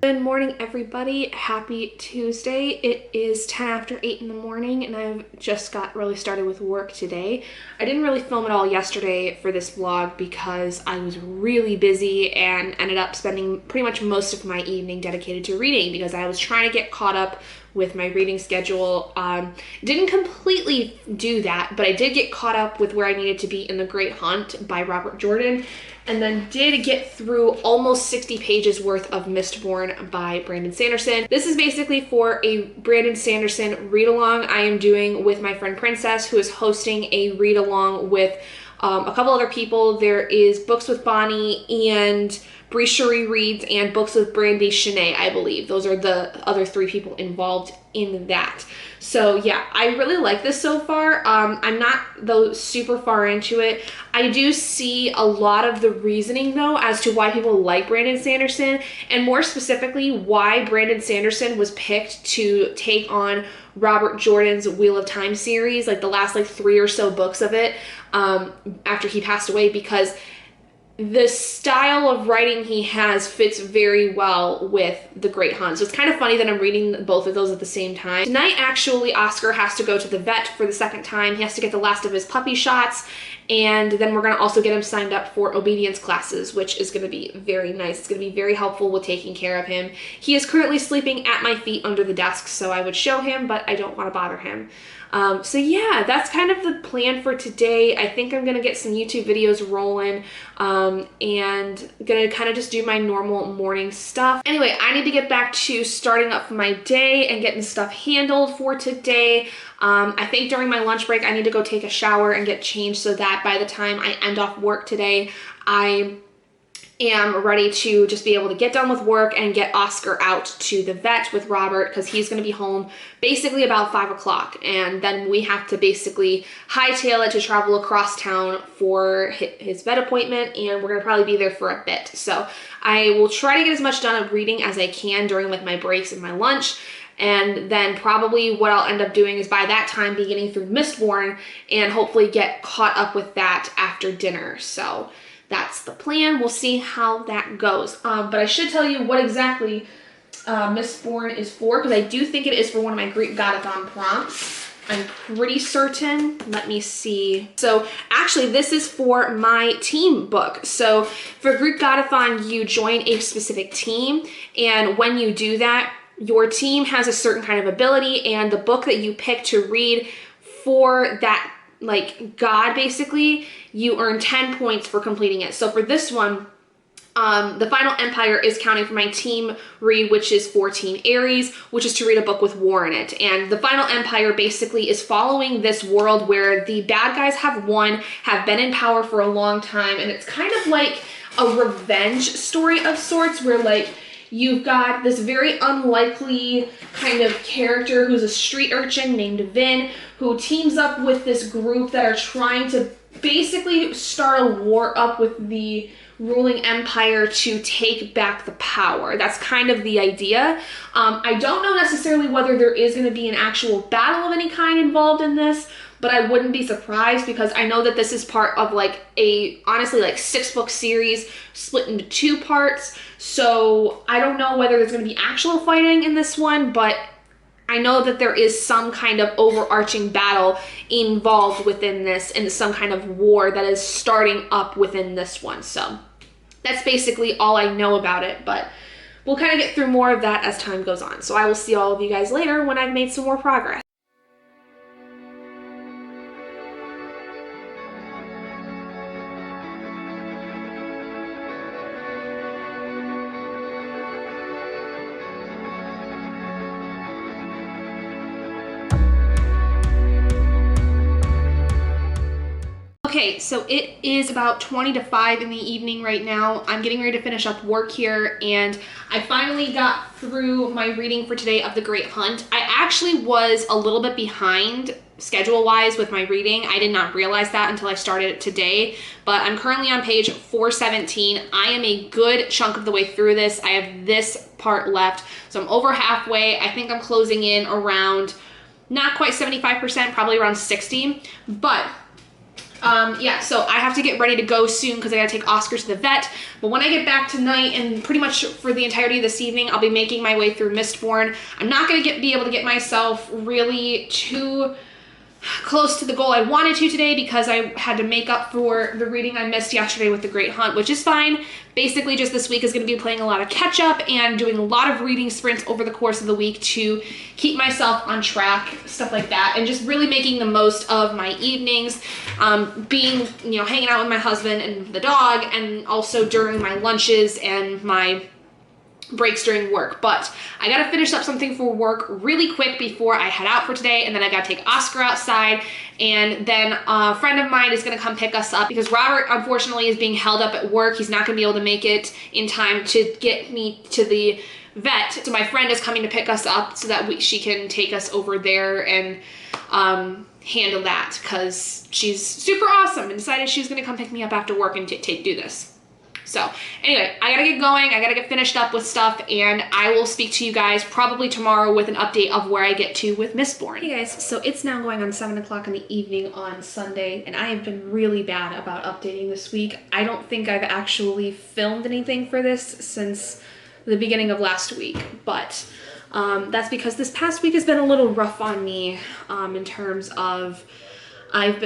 Good morning, everybody. Happy Tuesday. It is 10 after 8 in the morning, and I've just got really started with work today. I didn't really film at all yesterday for this vlog because I was really busy and ended up spending pretty much most of my evening dedicated to reading because I was trying to get caught up with my reading schedule. Didn't completely do that, but I did get caught up with where I needed to be in The Great Hunt by Robert Jordan, and then did get through almost 60 pages worth of Mistborn by Brandon Sanderson. This is basically for a Brandon Sanderson read-along I am doing with my friend Princess, who is hosting a read-along with a couple other people. There is Books with Bonnie and Bree Cherie Reads and Books with Brandy Shanae, I believe. Those are the other three people involved in that. So yeah, I really like this so far. I'm not though super far into it. I do see a lot of the reasoning though as to why people like Brandon Sanderson, and more specifically why Brandon Sanderson was picked to take on Robert Jordan's Wheel of Time series, like the last 3 or so books of it, after he passed away, because the style of writing he has fits very well with The Great Hunt. So it's kind of funny that I'm reading both of those at the same time. Tonight, actually, Oscar has to go to the vet for the second time. He has to get the last of his puppy shots, and then we're going to also get him signed up for obedience classes, which is going to be very nice. It's going to be very helpful with taking care of him. He is currently sleeping at my feet under the desk, so I would show him, but I don't want to bother him. So yeah, that's kind of the plan for today. I think I'm going to get some YouTube videos rolling, and going to kind of just do my normal morning stuff. Anyway, I need to get back to starting up my day and getting stuff handled for today. I think during my lunch break, I need to go take a shower and get changed so that by the time I end off work today, I am ready to just be able to get done with work and get Oscar out to the vet with Robert, because he's going to be home basically about 5 o'clock, and then we have to basically hightail it to travel across town for his vet appointment, and we're going to probably be there for a bit. So I will try to get as much done of reading as I can during my breaks and my lunch. And then probably what I'll end up doing is by that time be getting through Mistborn and hopefully get caught up with that after dinner. So that's the plan. We'll see how that goes. But I should tell you what exactly Mistborn is for, because I do think it is for one of my GreekGodathon prompts. I'm pretty certain. Let me see. So actually, this is for my team book. So for GreekGodathon, you join a specific team, and when you do that, your team has a certain kind of ability, and the book that you pick to read for that God, basically, you earn 10 points for completing it. So for this one, the Final Empire is counting for my team read, which is for Team Aries, which is to read a book with war in it. And the Final Empire basically is following this world where the bad guys have won, have been in power for a long time, and it's kind of like a revenge story of sorts, where you've got this very unlikely kind of character who's a street urchin named Vin, who teams up with this group that are trying to basically start a war up with the ruling empire to take back the power. That's kind of the idea. I don't know necessarily whether there is going to be an actual battle of any kind involved in this, but I wouldn't be surprised, because I know that this is part of a honestly 6-book series split into 2 parts. So I don't know whether there's going to be actual fighting in this one, but I know that there is some kind of overarching battle involved within this, and some kind of war that is starting up within this one. So that's basically all I know about it, but we'll kind of get through more of that as time goes on. So I will see all of you guys later when I've made some more progress. Okay, so it is about 20 to 5 in the evening right now. I'm getting ready to finish up work here, and I finally got through my reading for today of The Great Hunt. I actually was a little bit behind schedule-wise with my reading. I did not realize that until I started it today, but I'm currently on page 417. I am a good chunk of the way through this. I have this part left, so I'm over halfway. I think I'm closing in around, not quite 75%, probably around 60, but Yeah, so I have to get ready to go soon because I gotta take Oscar to the vet. But when I get back tonight and pretty much for the entirety of this evening, I'll be making my way through Mistborn. I'm not gonna be able to get myself really too close to the goal I wanted to today because I had to make up for the reading I missed yesterday with The Great Hunt, which is fine. Basically, just this week is going to be playing a lot of catch up and doing a lot of reading sprints over the course of the week to keep myself on track, stuff like that, and just really making the most of my evenings, being, hanging out with my husband and the dog, and also during my lunches and my breaks during work. But I gotta finish up something for work really quick before I head out for today, and then I gotta take Oscar outside, and then a friend of mine is gonna come pick us up because Robert unfortunately is being held up at work. He's not gonna be able to make it in time to get me to the vet, so my friend is coming to pick us up so that she can take us over there and handle that, because she's super awesome and decided she's gonna come pick me up after work and do this. So anyway, I gotta get going, I gotta get finished up with stuff, and I will speak to you guys probably tomorrow with an update of where I get to with Mistborn. Hey guys, so it's now going on 7 o'clock in the evening on Sunday, and I have been really bad about updating this week. I don't think I've actually filmed anything for this since the beginning of last week, but that's because this past week has been a little rough on me in terms of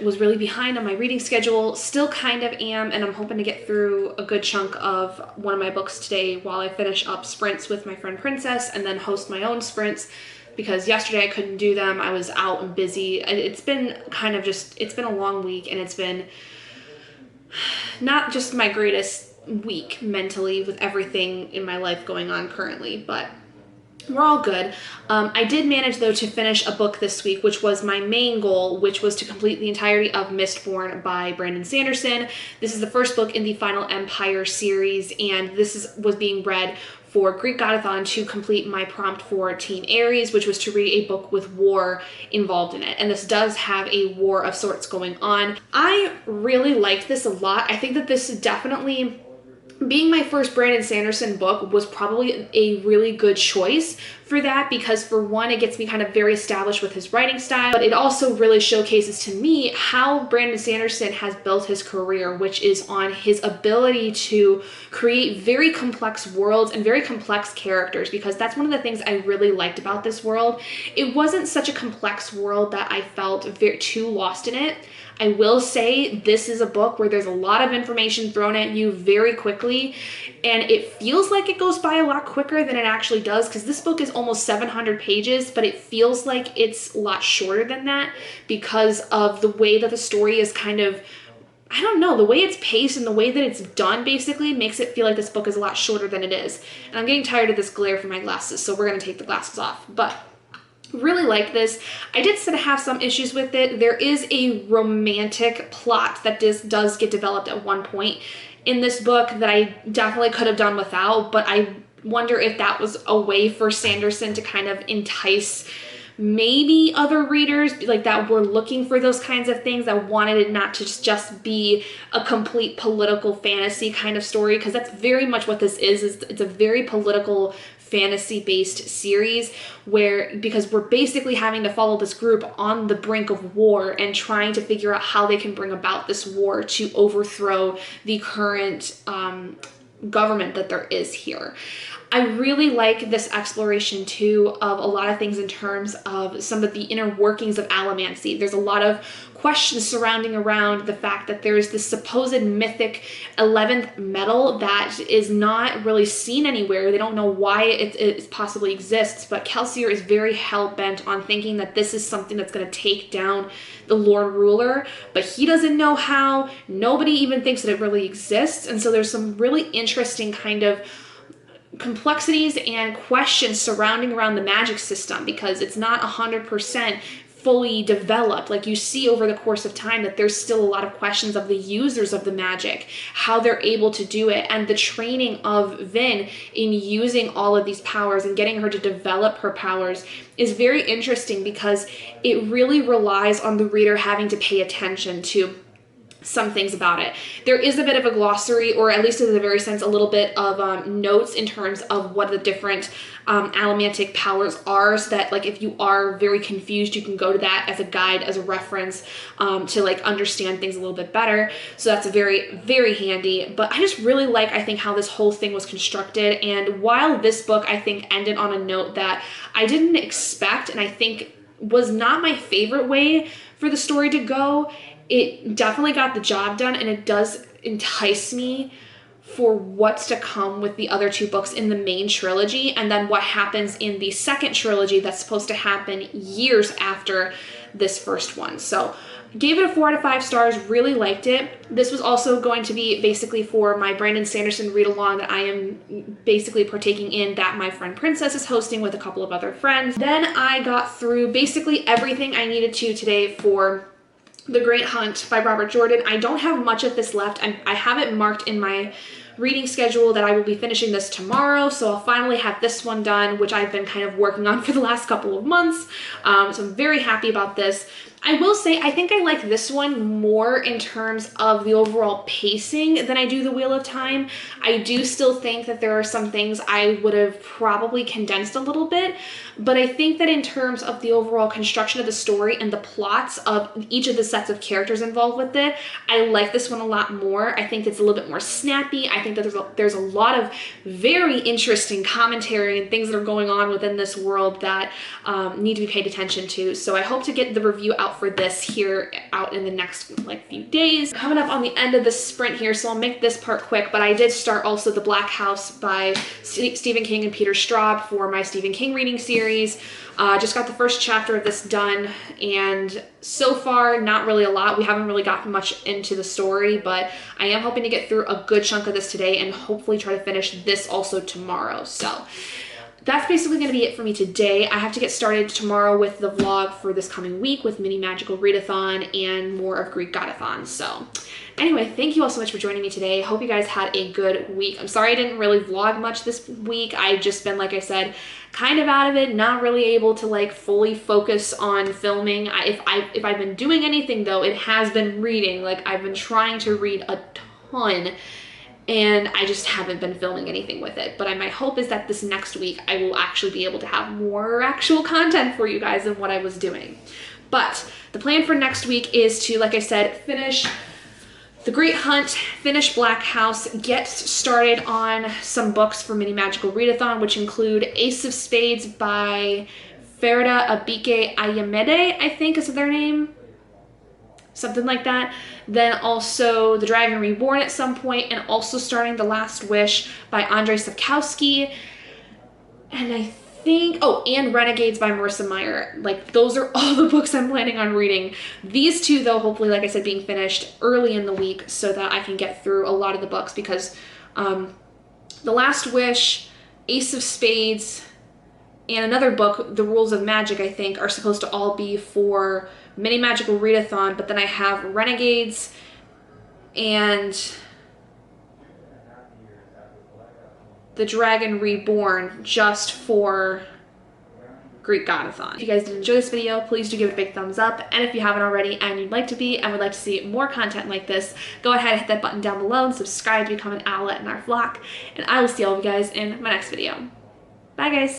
was really behind on my reading schedule, still kind of am, and I'm hoping to get through a good chunk of one of my books today while I finish up sprints with my friend Princess and then host my own sprints, because yesterday I couldn't do them. I was out and busy. It's been it's been a long week, and it's been not just my greatest week mentally with everything in my life going on currently, but we're all good. I did manage, though, to finish a book this week, which was my main goal, which was to complete the entirety of Mistborn by Brandon Sanderson. This is the first book in the Final Empire series, and this was being read for GreekGodathon to complete my prompt for Team Aries, which was to read a book with war involved in it. And this does have a war of sorts going on. I really liked this a lot. I think that this definitely, being my first Brandon Sanderson book, was probably a really good choice for that, because for one, it gets me kind of very established with his writing style, but it also really showcases to me how Brandon Sanderson has built his career, which is on his ability to create very complex worlds and very complex characters, because that's one of the things I really liked about this world. It wasn't such a complex world that I felt too lost in it. I will say this is a book where there's a lot of information thrown at you very quickly, and it feels like it goes by a lot quicker than it actually does, because this book is almost 700 pages, but it feels like it's a lot shorter than that because of the way that the story is kind of, I don't know, the way it's paced and the way that it's done basically makes it feel like this book is a lot shorter than it is. And I'm getting tired of this glare from my glasses, so we're going to take the glasses off. But really like this. I did sort of have some issues with it. There is a romantic plot that does get developed at one point in this book that I definitely could have done without, but I wonder if that was a way for Sanderson to kind of entice maybe other readers like that were looking for those kinds of things, that wanted it not to just be a complete political fantasy kind of story, because that's very much what this is it's a very political fantasy-based series because we're basically having to follow this group on the brink of war and trying to figure out how they can bring about this war to overthrow the current government that there is here. I really like this exploration too of a lot of things in terms of some of the inner workings of Allomancy. There's a lot of questions surrounding around the fact that there's this supposed mythic 11th metal that is not really seen anywhere. They don't know why it possibly exists, but Kelsier is very hell-bent on thinking that this is something that's going to take down the Lord Ruler, but he doesn't know how. Nobody even thinks that it really exists, and so there's some really interesting kind of complexities and questions surrounding around the magic system, because it's not 100% fully developed. Like, you see over the course of time that there's still a lot of questions of the users of the magic, how they're able to do it, and the training of Vin in using all of these powers and getting her to develop her powers is very interesting, because it really relies on the reader having to pay attention to some things about it. There is a bit of a glossary, or at least in the very sense, a little bit of notes in terms of what the different allomantic powers are, so that like if you are very confused, you can go to that as a guide, as a reference, to like understand things a little bit better. So that's very, very handy. But I just really like, I think, how this whole thing was constructed. And while this book, I think, ended on a note that I didn't expect, and I think was not my favorite way for the story to go, it definitely got the job done, and it does entice me for what's to come with the other two books in the main trilogy, and then what happens in the second trilogy that's supposed to happen years after this first one. So gave it a 4 out of 5 stars, really liked it. This was also going to be basically for my Brandon Sanderson read-along that I am basically partaking in, that my friend Princess is hosting with a couple of other friends. Then I got through basically everything I needed to today for The Great Hunt by Robert Jordan. I don't have much of this left. I have it marked in my reading schedule that I will be finishing this tomorrow, so I'll finally have this one done, which I've been kind of working on for the last couple of months. So I'm very happy about this. I will say, I think I like this one more in terms of the overall pacing than I do The Wheel of Time. I do still think that there are some things I would have probably condensed a little bit, but I think that in terms of the overall construction of the story and the plots of each of the sets of characters involved with it, I like this one a lot more. I think it's a little bit more snappy. I think that there's a lot of very interesting commentary and things that are going on within this world that need to be paid attention to. So I hope to get the review out for this here out in the next like few days. Coming up on the end of the sprint here, so I'll make this part quick, but I did start also The Black House by Stephen King and Peter Straub for my Stephen King reading series. Just got the first chapter of this done, and so far not really a lot. We haven't really gotten much into the story, but I am hoping to get through a good chunk of this today and hopefully try to finish this also tomorrow. So that's basically going to be it for me today. I have to get started tomorrow with the vlog for this coming week with mini magical readathon and more of GreekGodathon. So anyway, thank you all so much for joining me today. Hope you guys had a good week. I'm sorry I didn't really vlog much this week. I've just been, like I said, kind of out of it, not really able to like fully focus on filming. If I've been doing anything though, it has been reading. Like I've been trying to read a ton, and I just haven't been filming anything with it. But my hope is that this next week I will actually be able to have more actual content for you guys than what I was doing. But the plan for next week is to, like I said, finish The Great Hunt, finish Black House, get started on some books for Mini Magical Readathon, which include Ace of Spades by Ferida Abike Ayamede, I think is their name. Something like that. Then also The Dragon Reborn at some point, and also starting The Last Wish by Andrzej Sapkowski. And I think, oh, and Renegades by Marissa Meyer. Like, those are all the books I'm planning on reading. These two, though, hopefully, like I said, being finished early in the week so that I can get through a lot of the books, because The Last Wish, Ace of Spades, and another book, The Rules of Magic, I think, are supposed to all be for Mini Magical Readathon, but then I have Renegades and The Dragon Reborn just for GreekGodathon. If you guys did enjoy this video, please do give it a big thumbs up, and if you haven't already and you'd like to be and would like to see more content like this, go ahead and hit that button down below and subscribe to become an owlet in our flock, and I will see all of you guys in my next video. Bye guys!